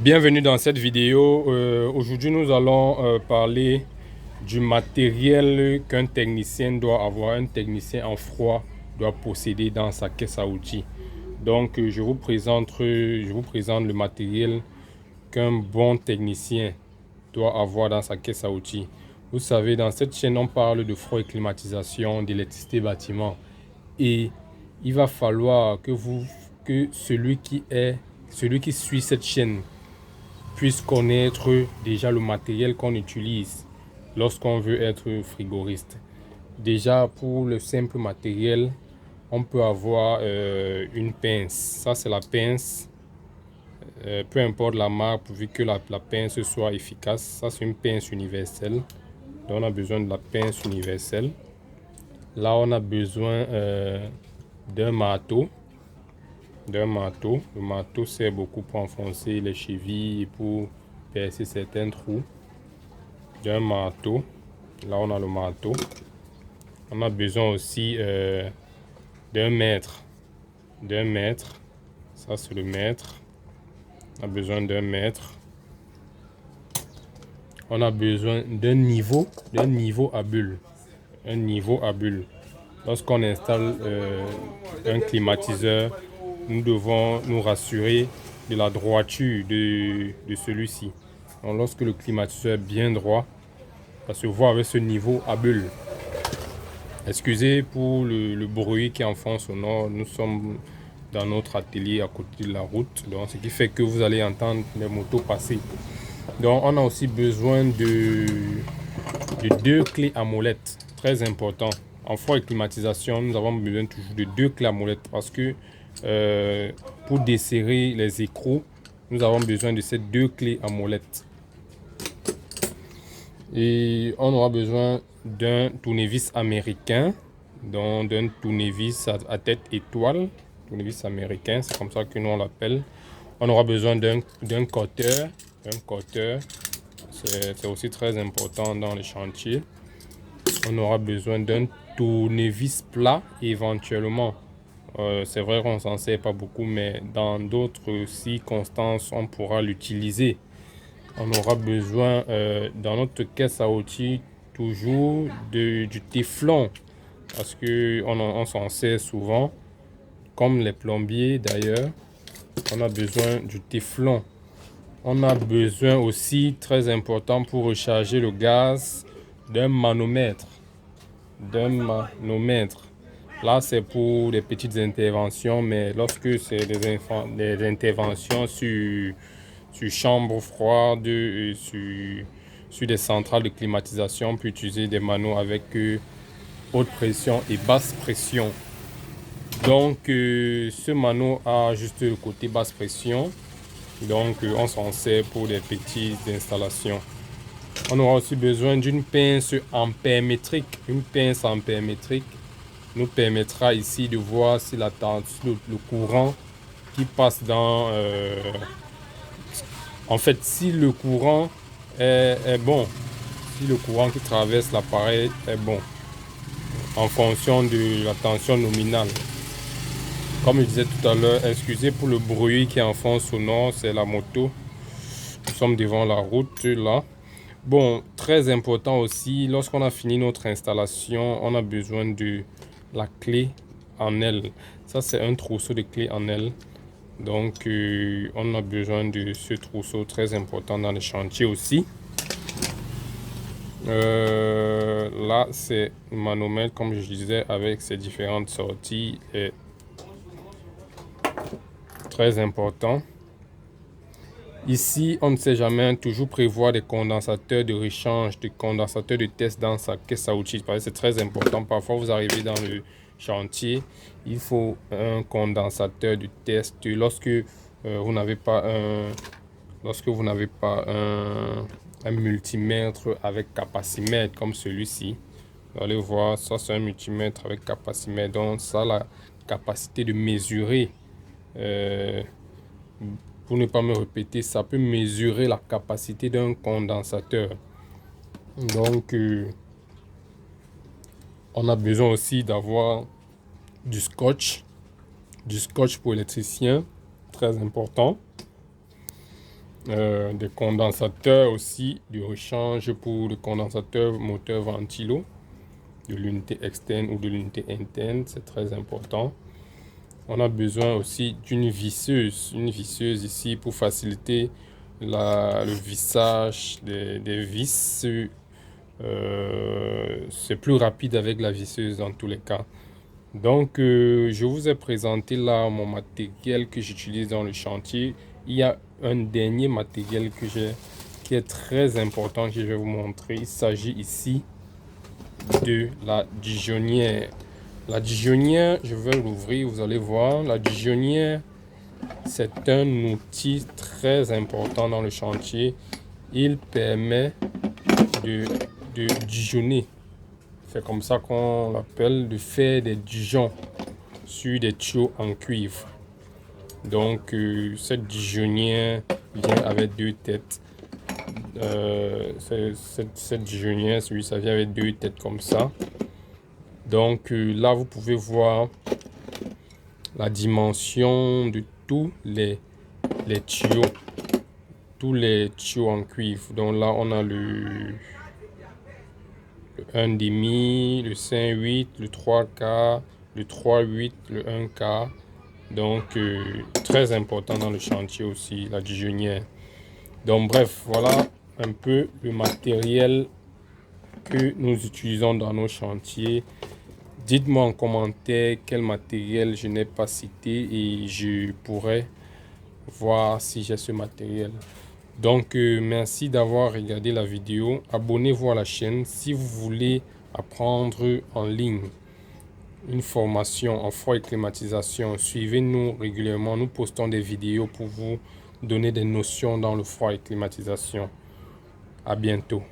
Bienvenue dans cette vidéo. Aujourd'hui, nous allons parler du matériel qu'un technicien doit avoir, un technicien en froid doit posséder dans sa caisse à outils. Donc, je vous présente le matériel qu'un bon technicien doit avoir dans sa caisse à outils. Vous savez, dans cette chaîne, on parle de froid et climatisation, d'électricité bâtiment. Et il va falloir que celui qui suit cette chaîne puisse connaître déjà le matériel qu'on utilise lorsqu'on veut être frigoriste. Déjà, pour le simple matériel, on peut avoir une pince. Ça, c'est la pince. Peu importe la marque, pourvu que la pince soit efficace. Ça, c'est une pince universelle. Donc, on a besoin de la pince universelle. Là, on a besoin d'un marteau. Le marteau sert beaucoup pour enfoncer les chevilles et pour percer certains trous. D'un marteau. Là, on a le marteau. On a besoin aussi d'un mètre. Ça, c'est le mètre. On a besoin d'un mètre. On a besoin d'un niveau à bulle. Un niveau à bulle. Lorsqu'on installe un climatiseur, nous devons nous rassurer de la droiture de celui-ci. Donc, lorsque le climatiseur est bien droit, ça se voit avec ce niveau à bulle. Excusez pour le bruit qui enfonce au nord. Nous sommes dans notre atelier à côté de la route, donc ce qui fait que vous allez entendre les motos passer. Donc on a aussi besoin de deux clés à molette, très important. En froid et climatisation, nous avons besoin toujours de deux clés à molette parce que pour desserrer les écrous, nous avons besoin de ces deux clés à molette. Et on aura besoin d'un tournevis américain, donc d'un tournevis à tête étoile, tournevis américain, c'est comme ça que nous on l'appelle. On aura besoin d'un cutter, c'est aussi très important dans les chantiers. On aura besoin d'un tournevis plat éventuellement. C'est vrai qu'on s'en sert pas beaucoup, mais dans d'autres circonstances, on pourra l'utiliser. On aura besoin dans notre caisse à outils toujours du téflon parce que on s'en sert souvent, comme les plombiers d'ailleurs. On a besoin du téflon. On a besoin aussi, très important pour recharger le gaz, d'un manomètre. Là, c'est pour des petites interventions, mais lorsque c'est des interventions sur chambre froide, sur des centrales de climatisation, on peut utiliser des manos avec haute pression et basse pression. Donc, ce mano a juste le côté basse pression. Donc, on s'en sert pour des petites installations. On aura aussi besoin d'une pince ampère-métrique. Une pince ampère-métrique nous permettra ici de voir si le courant qui passe dans... en fait, si le courant est bon, si le courant qui traverse l'appareil est bon, en fonction de la tension nominale. Comme je disais tout à l'heure, excusez pour le bruit qui enfonce au nord, c'est la moto. Nous sommes devant la route là. Bon, très important aussi, lorsqu'on a fini notre installation, on a besoin de la clé en L. Ça, c'est un trousseau de clés en L. Donc, on a besoin de ce trousseau très important dans les chantiers aussi. Là, c'est le manomètre, comme je disais, avec ses différentes sorties, est très important. Ici, on ne sait jamais, toujours prévoir des condensateurs de rechange, des condensateurs de test dans sa caisse à outils. C'est très important. Parfois, vous arrivez dans le chantier, il faut un condensateur de test. Lorsque vous n'avez pas un multimètre avec capacimètre comme celui-ci, vous allez voir, ça c'est un multimètre avec capacimètre. Donc, ça a la capacité de mesurer. Pour ne pas me répéter, ça peut mesurer la capacité d'un condensateur. Donc, on a besoin aussi d'avoir du scotch pour électricien, très important. des condensateurs aussi, du rechange pour le condensateur moteur ventilo de l'unité externe ou de l'unité interne, c'est très important. On a besoin aussi d'une visseuse ici pour faciliter le vissage des vis. C'est plus rapide avec la visseuse dans tous les cas. Donc, je vous ai présenté là mon matériel que j'utilise dans le chantier. Il y a un dernier matériel que j'ai qui est très important que je vais vous montrer. Il s'agit ici de la digeonnière. La digeonnière, je vais l'ouvrir, vous allez voir. La digeonnière, c'est un outil très important dans le chantier. Il permet de digeonner. C'est comme ça qu'on l'appelle, de faire des digeons sur des tuyaux en cuivre. Donc, cette digeonnière vient avec deux têtes. Cette digeonnière, ça vient avec deux têtes comme ça. Donc, là, vous pouvez voir la dimension de tous les tuyaux. Tous les tuyaux en cuivre. Donc là, on a le 1,5, le 5,8, le 3 quarts, le 3,8, le 1 quart. Donc, très important dans le chantier aussi, la digeonnière. Donc, bref, voilà un peu le matériel que nous utilisons dans nos chantiers. Dites-moi en commentaire quel matériel je n'ai pas cité et je pourrais voir si j'ai ce matériel. Donc, merci d'avoir regardé la vidéo. Abonnez-vous à la chaîne si vous voulez apprendre en ligne une formation en froid et climatisation. Suivez-nous régulièrement. Nous postons des vidéos pour vous donner des notions dans le froid et climatisation. À bientôt.